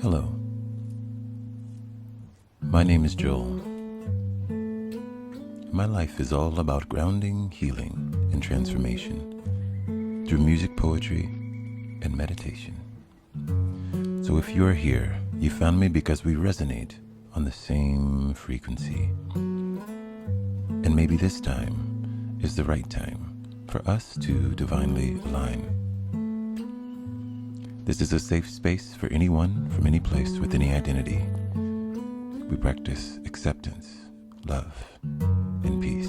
Hello, my name is Joel. My life is all about grounding, healing, and transformation through music, poetry, and meditation. So if you're here, you found me because we resonate on the same frequency. And maybe this time is the right time for us to divinely align. This is a safe space for anyone from any place with any identity. We practice acceptance, love, and peace.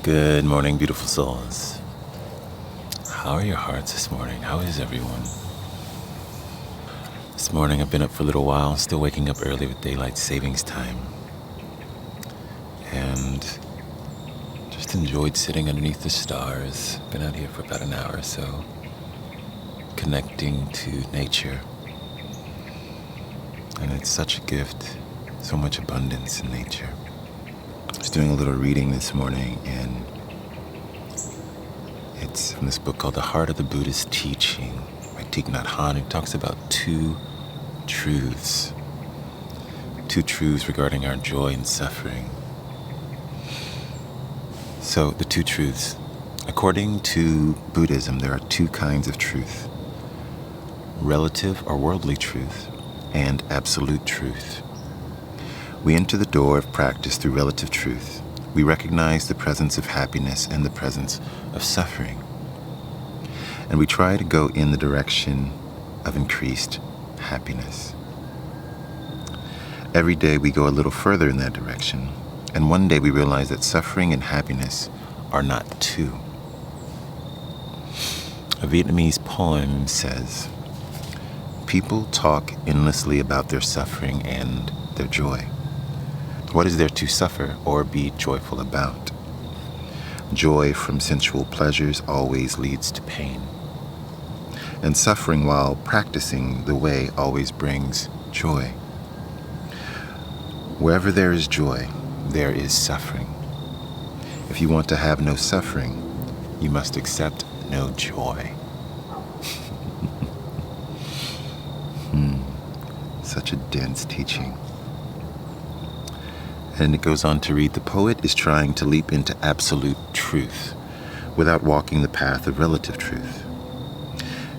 Good morning, beautiful souls. How are your hearts this morning? How is everyone? This morning I've been up for a little while, still waking up early with daylight savings time. And just enjoyed sitting underneath the stars. Been out here for about an hour or so, connecting to nature. And it's such a gift, so much abundance in nature. I was doing a little reading this morning, and it's from this book called The Heart of the Buddhist Teaching by Thich Nhat Hanh. It talks about two truths regarding our joy and suffering. So the two truths. According to Buddhism, there are two kinds of truth: relative or worldly truth and absolute truth. We enter the door of practice through relative truth. We recognize the presence of happiness and the presence of suffering. And we try to go in the direction of increased happiness. Every day we go a little further in that direction, and one day we realize that suffering and happiness are not two. A Vietnamese poem says, "People talk endlessly about their suffering and their joy. What is there to suffer or be joyful about? Joy from sensual pleasures always leads to pain. And suffering while practicing the way always brings joy. Wherever there is joy, there is suffering. If you want to have no suffering, you must accept no joy." Such a dense teaching. And it goes on to read, the poet is trying to leap into absolute truth without walking the path of relative truth.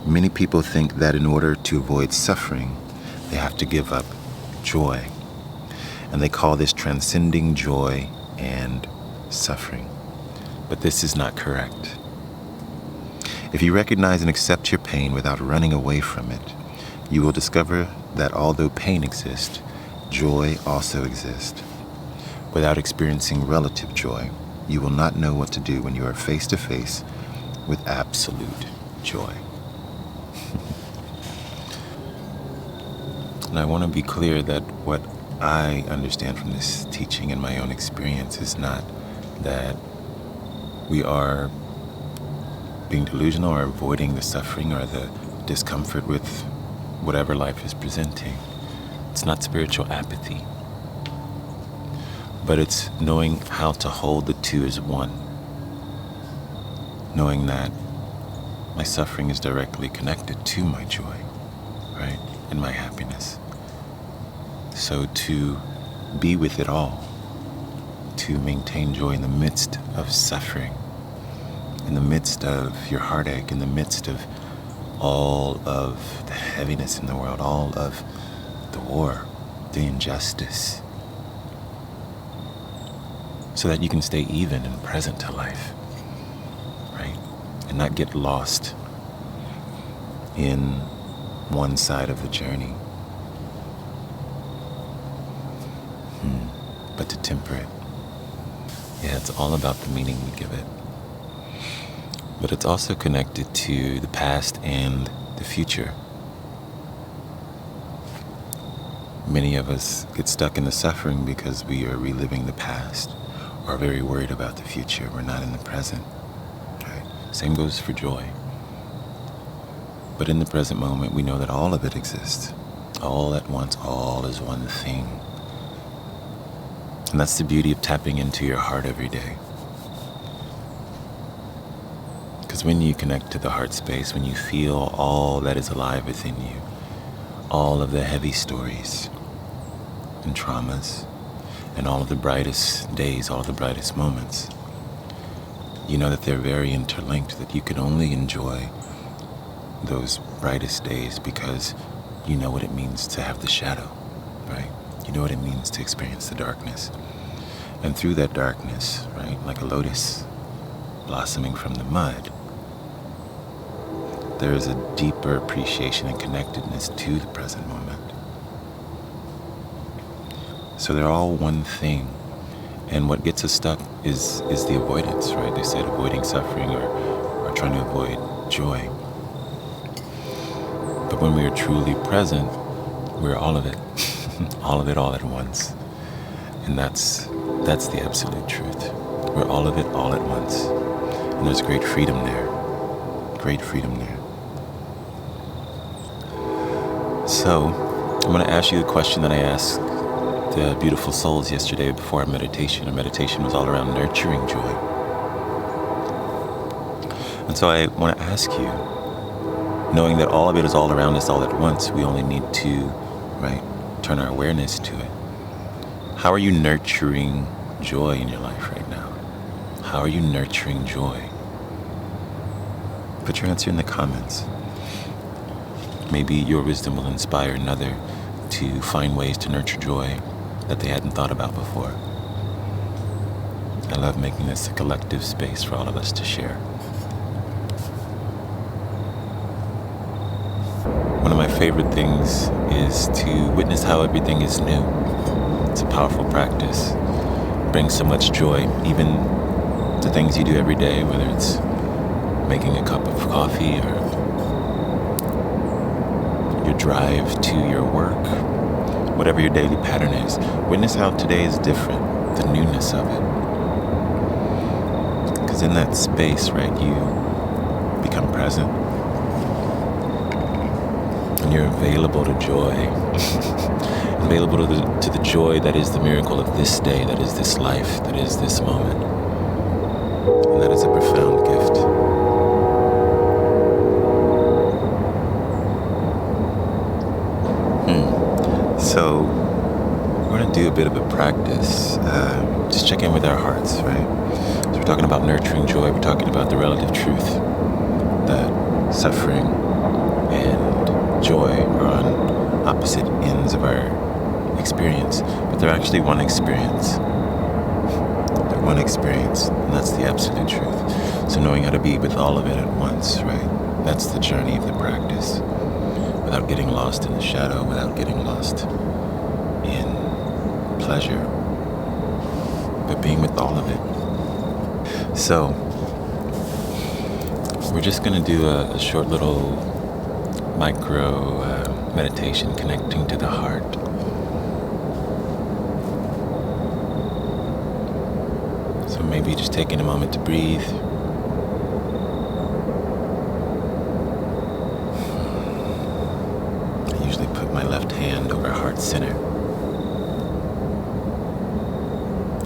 Many people think that in order to avoid suffering, they have to give up joy. And they call this transcending joy and suffering. But this is not correct. If you recognize and accept your pain without running away from it, you will discover that although pain exists, joy also exists. Without experiencing relative joy, you will not know what to do when you are face to face with absolute joy. And I want to be clear that what I understand from this teaching and my own experience is not that we are being delusional or avoiding the suffering or the discomfort with whatever life is presenting. It's not spiritual apathy. But it's knowing how to hold the two as one. Knowing that my suffering is directly connected to my joy, right? And my happiness. So to be with it all, to maintain joy in the midst of suffering, in the midst of your heartache, in the midst of all of the heaviness in the world, all of the war, the injustice, so that you can stay even and present to life, right? And not get lost in one side of the journey, but to temper it. Yeah, it's all about the meaning we give it. But it's also connected to the past and the future. Many of us get stuck in the suffering because we are reliving the past, or are very worried about the future. We're not in the present. Right? Same goes for joy. But in the present moment, we know that all of it exists. All at once, all is one thing. And that's the beauty of tapping into your heart every day. Because when you connect to the heart space, when you feel all that is alive within you, all of the heavy stories and traumas, and all of the brightest days, all of the brightest moments, you know that they're very interlinked, that you can only enjoy those brightest days because you know what it means to have the shadow, right? You know what it means to experience the darkness. And through that darkness, right, like a lotus blossoming from the mud, there is a deeper appreciation and connectedness to the present moment. So they're all one thing. And what gets us stuck is the avoidance, right? They said avoiding suffering or trying to avoid joy. But when we are truly present, we're all of it. All of it all at once. And that's the absolute truth. We're all of it all at once. And there's great freedom there. Great freedom there. So, I'm going to ask you the question that I asked the beautiful souls yesterday before our meditation. Our meditation was all around nurturing joy. And so I want to ask you, knowing that all of it is all around us all at once, we only need to, right, turn our awareness to it. How are you nurturing joy in your life right now? How are you nurturing joy? Put your answer in the comments. Maybe your wisdom will inspire another to find ways to nurture joy that they hadn't thought about before. I love making this a collective space for all of us to share. One of my favorite things is to witness how everything is new. It's a powerful practice. It brings so much joy, even to things you do every day, whether it's making a cup of coffee or your drive to your work, whatever your daily pattern is. Witness how today is different, the newness of it. Because in that space, right, you become present. And you're available to joy. Available to the joy that is the miracle of this day, that is this life, that is this moment. And that is a profound gift. So we're going to do a bit of a practice. Just check in with our hearts, right? So we're talking about nurturing joy. We're talking about the relative truth that suffering and joy are on opposite ends of our experience, but they're actually one experience. They're one experience, and that's the absolute truth. So knowing how to be with all of it at once, right? That's the journey of the practice. Without getting lost in the shadow, without getting lost in pleasure, but being with all of it. So, we're just going to do a short little micro meditation connecting to the heart. So maybe just taking a moment to breathe. I usually put my left hand over heart center.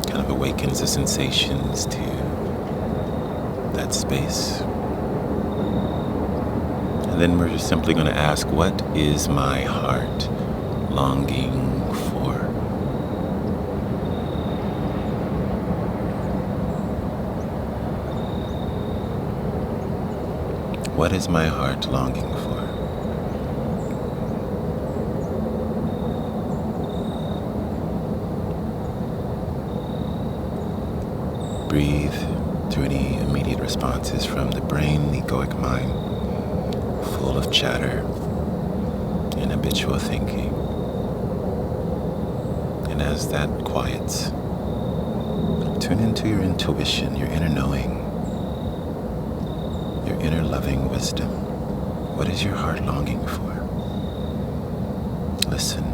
Kind of awakens the sensations to that space. And then we're just simply going to ask, what is my heart longing for? What is my heart longing for? Breathe through any immediate responses from the brain, the egoic mind, full of chatter and habitual thinking. And as that quiets, tune into your intuition, your inner knowing, your inner loving wisdom. What is your heart longing for? Listen.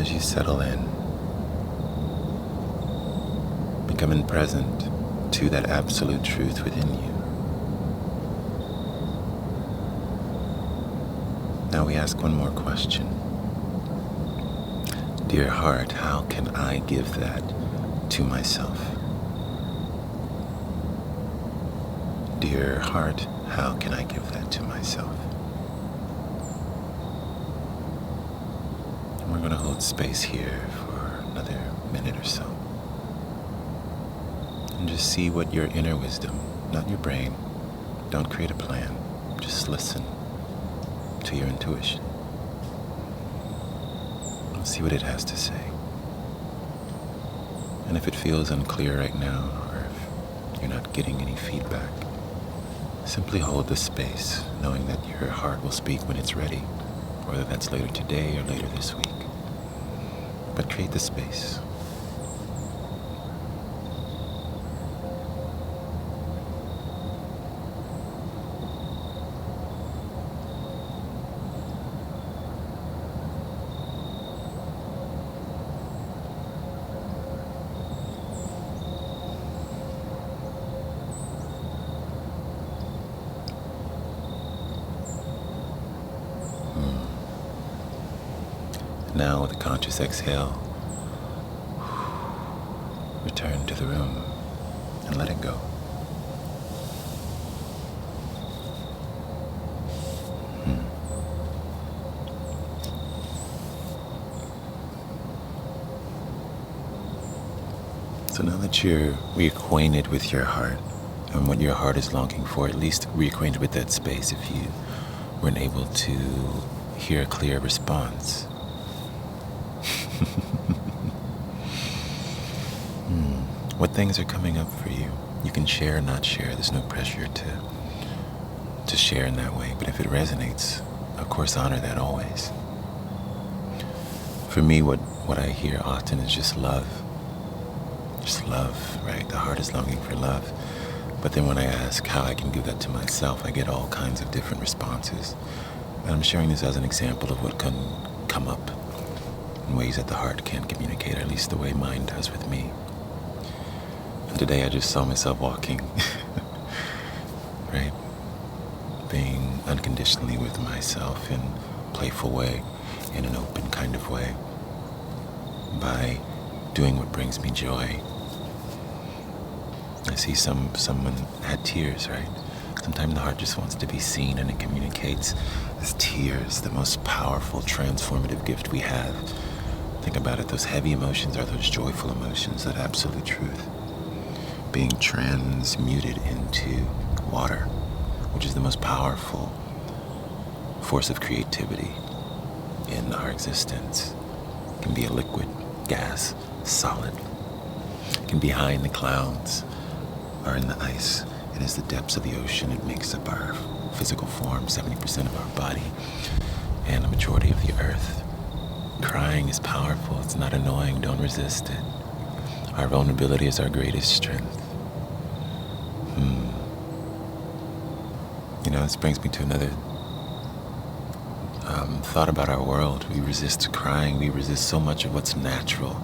as you settle in, becoming present to that absolute truth within you. Now we ask one more question. Dear heart, how can I give that to myself? Dear heart, how can I give that to myself? And we're going to hold space here for another minute or so. And just see what your inner wisdom, not your brain, don't create a plan, just listen to your intuition. See what it has to say. And if it feels unclear right now, or if you're not getting any feedback, simply hold the space, knowing that your heart will speak when it's ready, whether that's later today or later this week. But create the space. Now with a conscious exhale, return to the room and let it go. So now that you're reacquainted with your heart and what your heart is longing for, at least reacquainted with that space if you weren't able to hear a clear response. What things are coming up for you? You can share or not share. There's no pressure to share in that way. But if it resonates, of course, honor that always. For me, what I hear often is just love. Just love, right? The heart is longing for love. But then when I ask how I can give that to myself, I get all kinds of different responses. And I'm sharing this as an example of what can come up in ways that the heart can't communicate, or at least the way mine does with me. And today I just saw myself walking, right? Being unconditionally with myself in a playful way, in an open kind of way, by doing what brings me joy. I see someone had tears, right? Sometimes the heart just wants to be seen, and it communicates as tears, the most powerful, transformative gift we have. Think about it, those heavy emotions are those joyful emotions, that absolute truth, being transmuted into water, which is the most powerful force of creativity in our existence. It can be a liquid, gas, solid. It can be high in the clouds or in the ice. It is the depths of the ocean. It makes up our physical form, 70% of our body, and a majority of the earth. Crying is powerful. It's not annoying. Don't resist it. Our vulnerability is our greatest strength. This brings me to another thought about our world. We resist crying. We resist so much of what's natural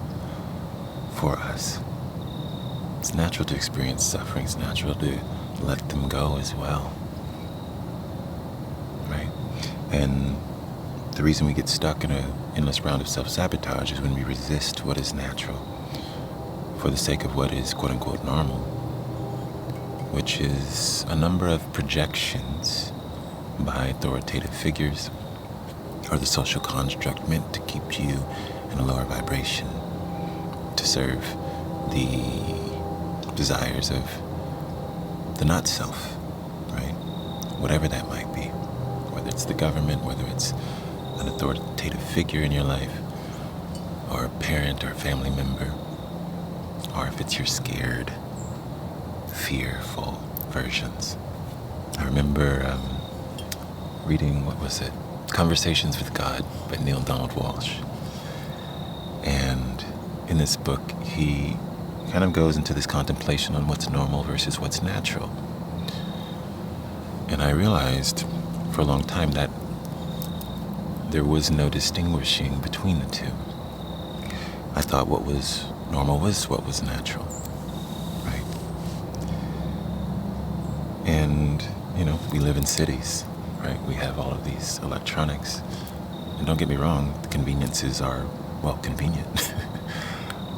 for us. It's natural to experience suffering. It's natural to let them go as well, right? And the reason we get stuck in an endless round of self-sabotage is when we resist what is natural for the sake of what is quote-unquote normal, which is a number of projections by authoritative figures or the social construct meant to keep you in a lower vibration, to serve the desires of the not self, right? Whatever that might be, whether it's the government, whether it's an authoritative figure in your life, or a parent or a family member, or if it's your scared, fearful versions. I remember reading, Conversations with God by Neil Donald Walsh. And in this book, he kind of goes into this contemplation on what's normal versus what's natural. And I realized for a long time that there was no distinguishing between the two. I thought what was normal was what was natural, right? And, we live in cities, right? We have all of these electronics. And don't get me wrong, the conveniences are, convenient.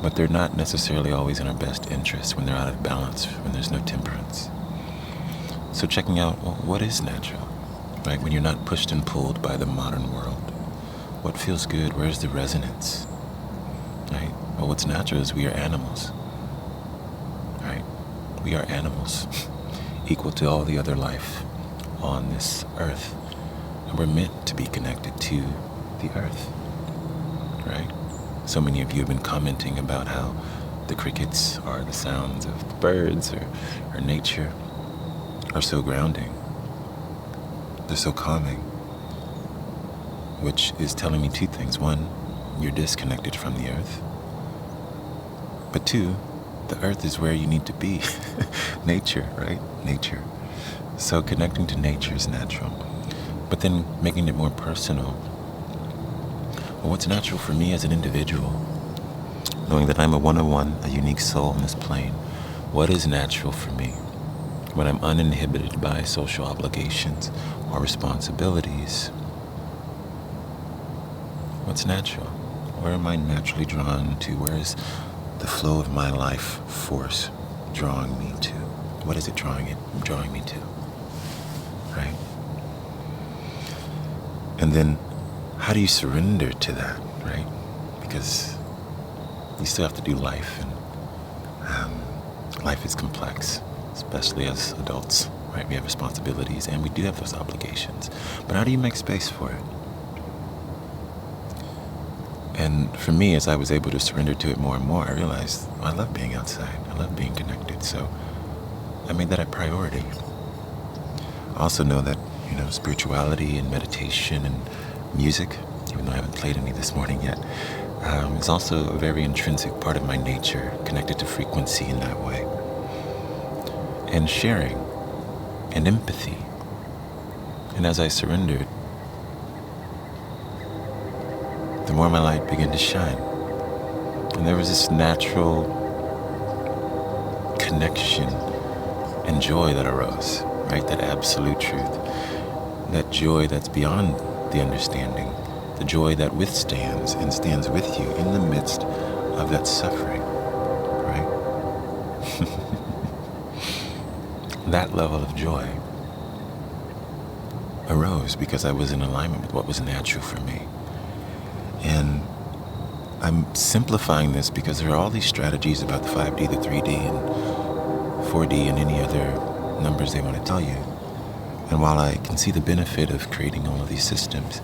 But they're not necessarily always in our best interest when they're out of balance, when there's no temperance. So checking out, what is natural, right? When you're not pushed and pulled by the modern world. What feels good? Where's the resonance, right? Well, what's natural is we are animals, right? We are animals, equal to all the other life on this earth. And we're meant to be connected to the earth, right? So many of you have been commenting about how the crickets or the sounds of birds or nature are so grounding. They're so calming, which is telling me two things. One, you're disconnected from the earth. But two, the earth is where you need to be. Nature, right? Nature. So connecting to nature is natural. But then making it more personal. Well, what's natural for me as an individual? Knowing that I'm a one-on-one, a unique soul on this plane. What is natural for me? When I'm uninhibited by social obligations or responsibilities, what's natural? Where am I naturally drawn to? Where is the flow of my life force drawing me to? What is it drawing me to? Right? And then how do you surrender to that, right? Because you still have to do life, and life is complex, especially as adults, right? We have responsibilities and we do have those obligations. But how do you make space for it? And for me, as I was able to surrender to it more and more, I realized I love being outside. I love being connected. So I made that a priority. I also know that, spirituality and meditation and music, even though I haven't played any this morning yet, is also a very intrinsic part of my nature, connected to frequency in that way. And sharing and empathy. And as I surrendered, the more my light began to shine. And there was this natural connection and joy that arose, right? That absolute truth. That joy that's beyond the understanding. The joy that withstands and stands with you in the midst of that suffering, right? That level of joy arose because I was in alignment with what was natural for me. And I'm simplifying this because there are all these strategies about the 5D, the 3D, and 4D, and any other numbers they want to tell you. And while I can see the benefit of creating all of these systems,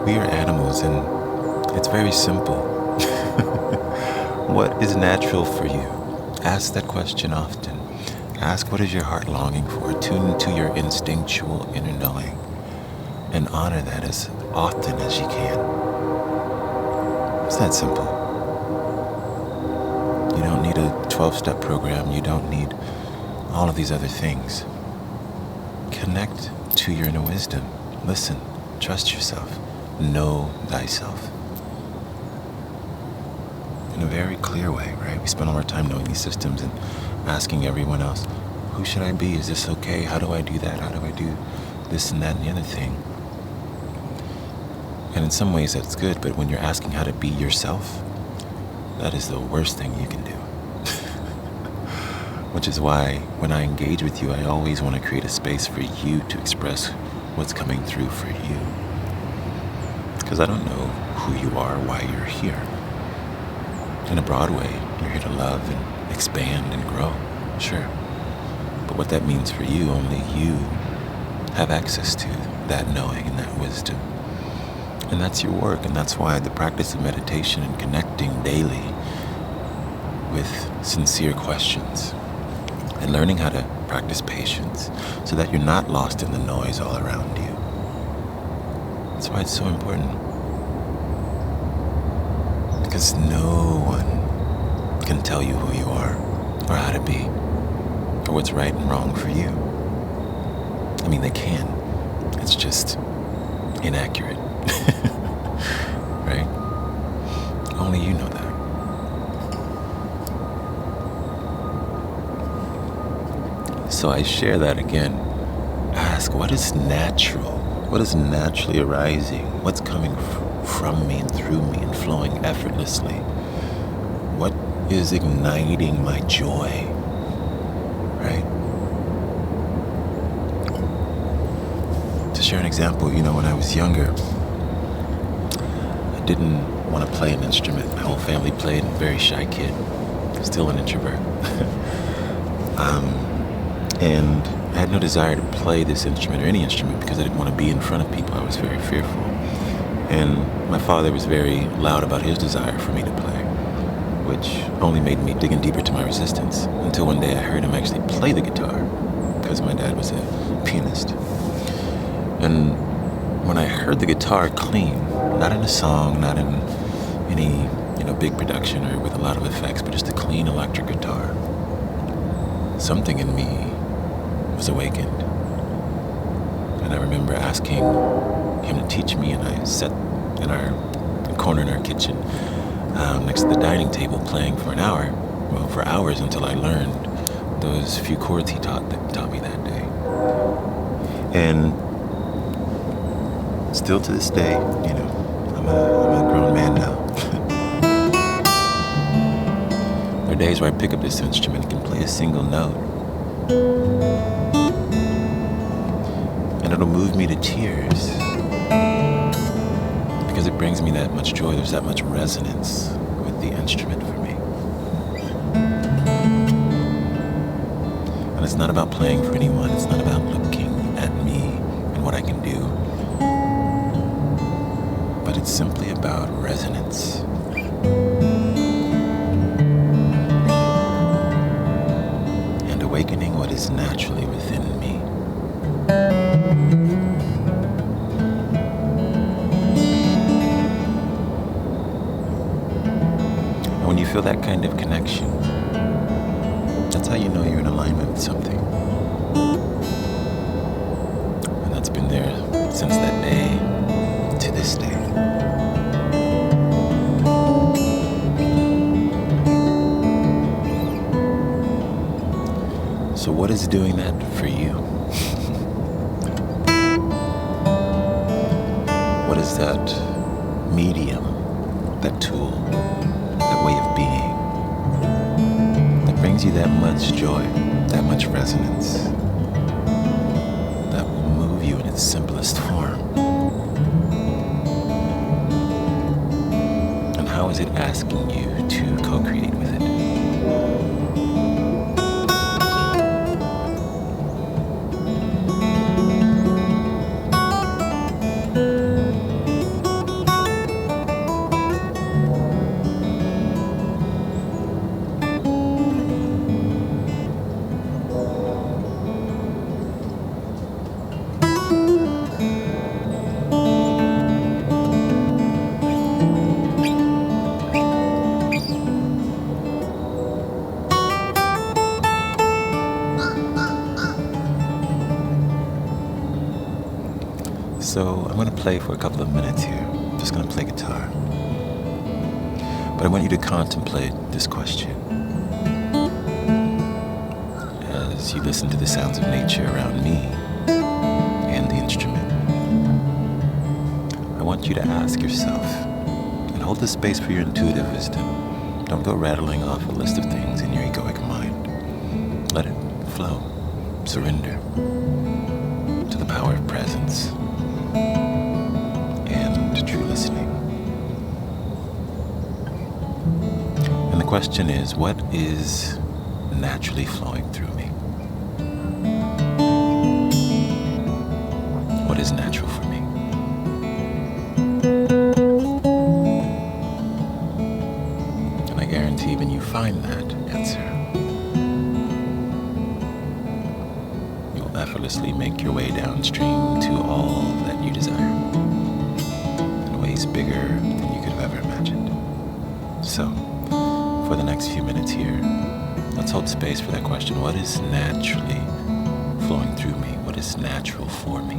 we are animals, and it's very simple. What is natural for you? Ask that question often. Ask, what is your heart longing for? Tune to your instinctual inner knowing and honor that as often as you can. It's that simple. You don't need a 12-step program. You don't need all of these other things. Connect to your inner wisdom. Listen. Trust yourself. Know thyself. In a very clear way, right? We spend all our time knowing these systems and asking everyone else, who should I be? Is this okay? How do I do that? How do I do this and that and the other thing? And in some ways that's good, but when you're asking how to be yourself, that is the worst thing you can do. Which is why when I engage with you, I always want to create a space for you to express what's coming through for you. Because I don't know who you are, why you're here. In a broad way, you're here to love and expand and grow, sure. But what that means for you, only you have access to that knowing and that wisdom. And that's your work, and that's why the practice of meditation and connecting daily with sincere questions and learning how to practice patience so that you're not lost in the noise all around you. That's why it's so important. Because no one can tell you who you are or how to be or what's right and wrong for you. I mean, they can. It's just inaccurate. Right? Only you know that. So I share that again. Ask, what is natural? What is naturally arising? What's coming from me and through me and flowing effortlessly? What is igniting my joy? Right? To share an example, when I was younger, I didn't want to play an instrument. My whole family played. I'm a very shy kid. Still an introvert. And I had no desire to play this instrument or any instrument because I didn't want to be in front of people. I was very fearful. And my father was very loud about his desire for me to play, which only made me dig in deeper to my resistance until one day I heard him actually play the guitar because my dad was a pianist. And when I heard the guitar clean, not in a song, not in any big production or with a lot of effects, but just a clean electric guitar, something in me was awakened. And I remember asking him to teach me, and I sat in our corner in our kitchen next to the dining table playing for for hours until I learned those few chords he taught me that day. And still to this day, I'm a grown man now. There are days where I pick up this instrument and can play a single note, and it'll move me to tears because it brings me that much joy. There's that much resonance with the instrument for me. And it's not about playing for anyone. It's not about looking at me and what I can do. But it's simply about resonance. And awakening what is naturally within me. And when you feel that kind of connection, that's how you know you're in alignment with something. And that's been there since that day to this day. So what is doing that for you? What is that medium, that tool, that way of being that brings you that much joy, that much resonance, that will move you in its simplest form? And how is it asking you to co-create with it? So I'm going to play for a couple of minutes here. I'm just going to play guitar. But I want you to contemplate this question as you listen to the sounds of nature around me and the instrument. I want you to ask yourself, and hold the space for your intuitive wisdom. Don't go rattling off a list of things in your egoic mind. Let it flow. Surrender to the power of presence and true listening. And the question is, what is naturally flowing through me? What is natural for me? And I guarantee when you find that answer, you'll effortlessly make your way downstream to all that you desire in ways bigger than you could have ever imagined. So, for the next few minutes here, let's hold space for that question. What is naturally flowing through me? What is natural for me?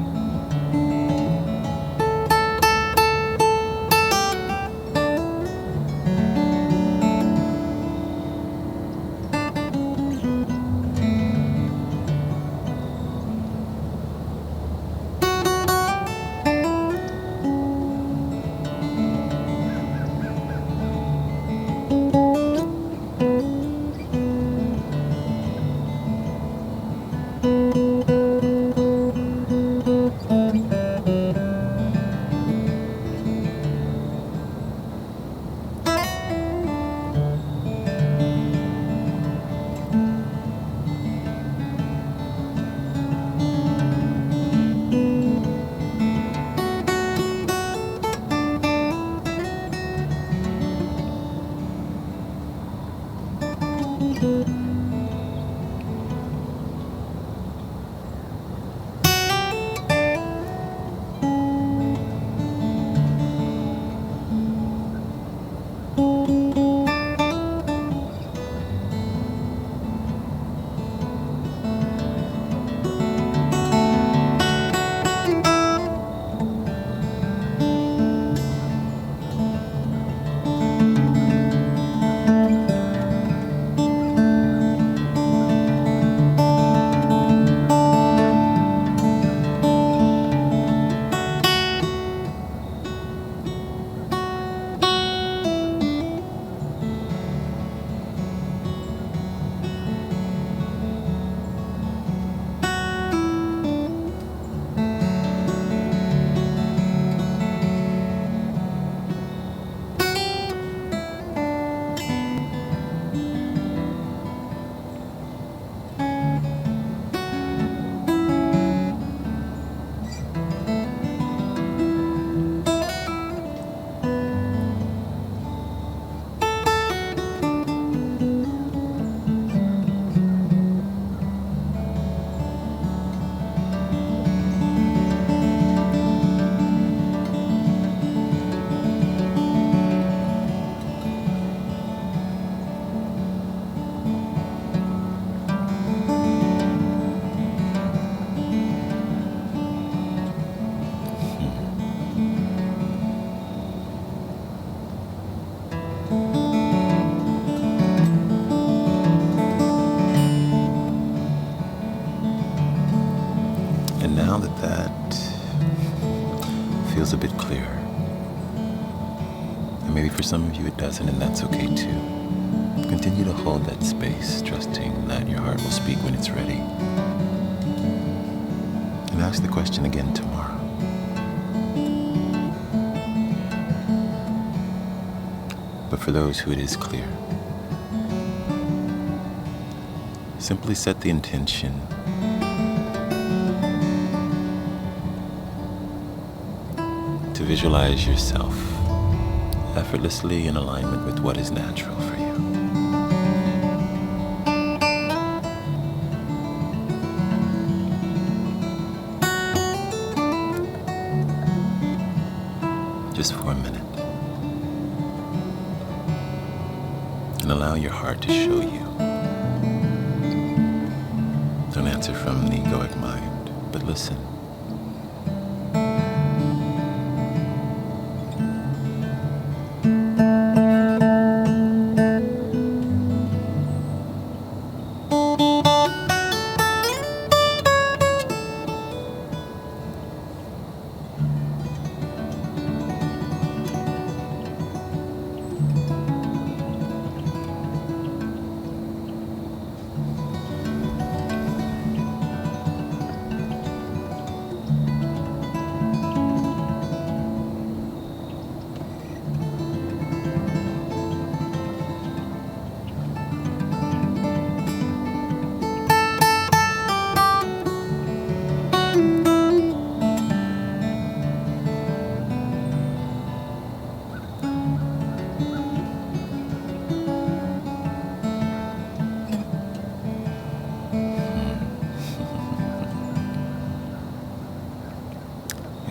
A bit clearer. And maybe for some of you it doesn't, and that's okay too. Continue to hold that space, trusting that your heart will speak when it's ready. And ask the question again tomorrow. But for those who it is clear, simply set the intention to visualize yourself effortlessly in alignment with what is natural for you. Just for a minute. And allow your heart to show you. Don't answer from the egoic mind, but listen.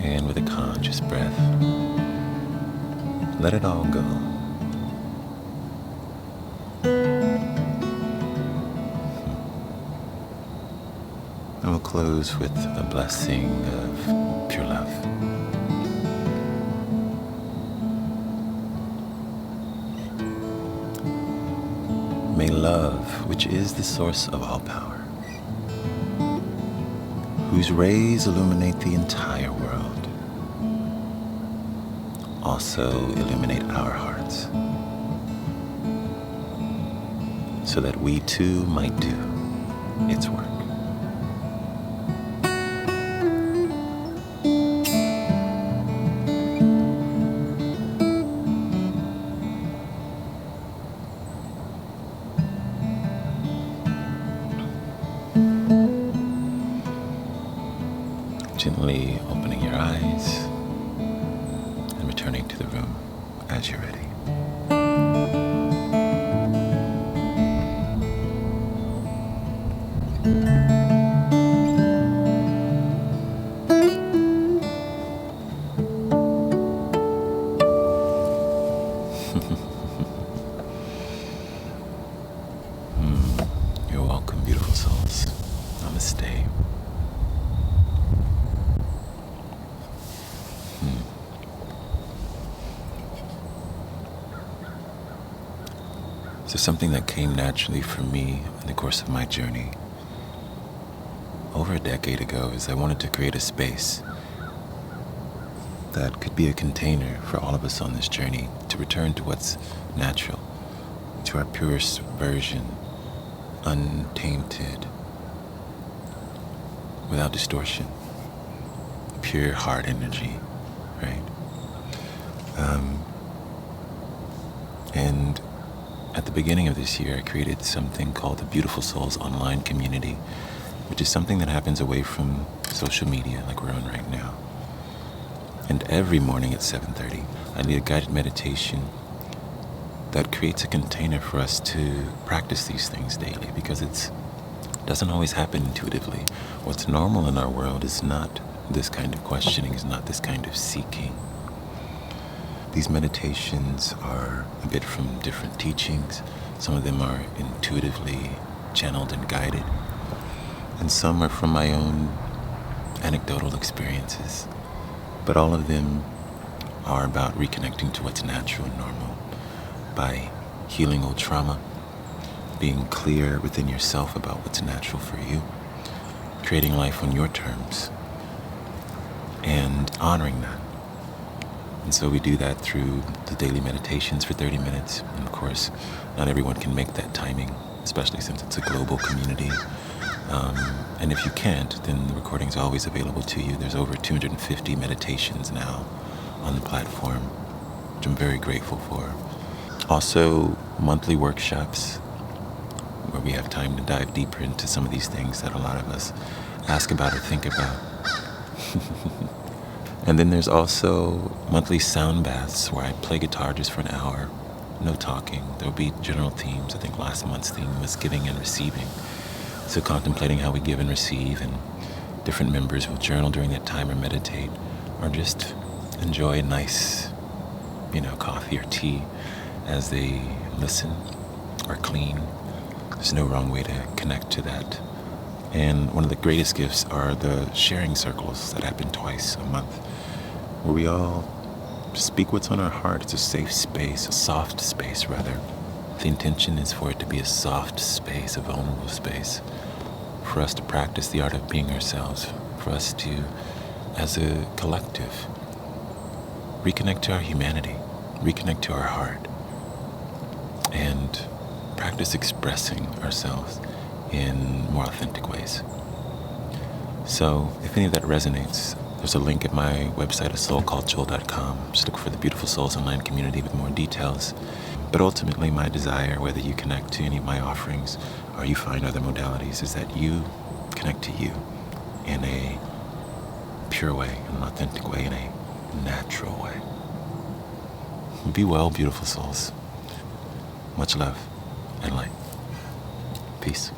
And with a conscious breath, let it all go. And we'll close with a blessing of pure love. May love, which is the source of all power, whose rays illuminate the entire world, also illuminate our hearts, so that we too might do its work. Gently opening your eyes and returning to the room as you're ready. You're welcome, beautiful souls. Namaste. So something that came naturally for me in the course of my journey over a decade ago is I wanted to create a space that could be a container for all of us on this journey to return to what's natural, to our purest version, untainted, without distortion, pure heart energy, right? And at the beginning of this year, I created something called the Beautiful Souls Online Community, which is something that happens away from social media like we're on right now. And every morning at 7:30, I lead a guided meditation that creates a container for us to practice these things daily, because it doesn't always happen intuitively. What's normal in our world is not this kind of questioning, is not this kind of seeking. These meditations are a bit from different teachings. Some of them are intuitively channeled and guided, and some are from my own anecdotal experiences. But all of them are about reconnecting to what's natural and normal by healing old trauma, being clear within yourself about what's natural for you, creating life on your terms, and honoring that. And so we do that through the daily meditations for 30 minutes. And of course, not everyone can make that timing, especially since it's a global community. And if you can't, then the recording's always available to you. There's over 250 meditations now on the platform, which I'm very grateful for. Also, monthly workshops where we have time to dive deeper into some of these things that a lot of us ask about or think about. And then there's also monthly sound baths where I play guitar just for an hour, no talking. There'll be general themes. I think last month's theme was giving and receiving. So contemplating how we give and receive, and different members will journal during that time or meditate, or just enjoy a nice, coffee or tea as they listen or clean. There's no wrong way to connect to that. And one of the greatest gifts are the sharing circles that happen twice a month, where we all speak what's on our heart. It's a safe space, a soft space rather. The intention is for it to be a soft space, a vulnerable space, for us to practice the art of being ourselves, for us to, as a collective, reconnect to our humanity, reconnect to our heart, and practice expressing ourselves in more authentic ways. So if any of that resonates, there's a link at my website, asoulcalledjoel.com. Just look for the Beautiful Souls Online Community with more details. But ultimately, my desire, whether you connect to any of my offerings or you find other modalities, is that you connect to you in a pure way, in an authentic way, in a natural way. Be well, beautiful souls. Much love and light. Peace.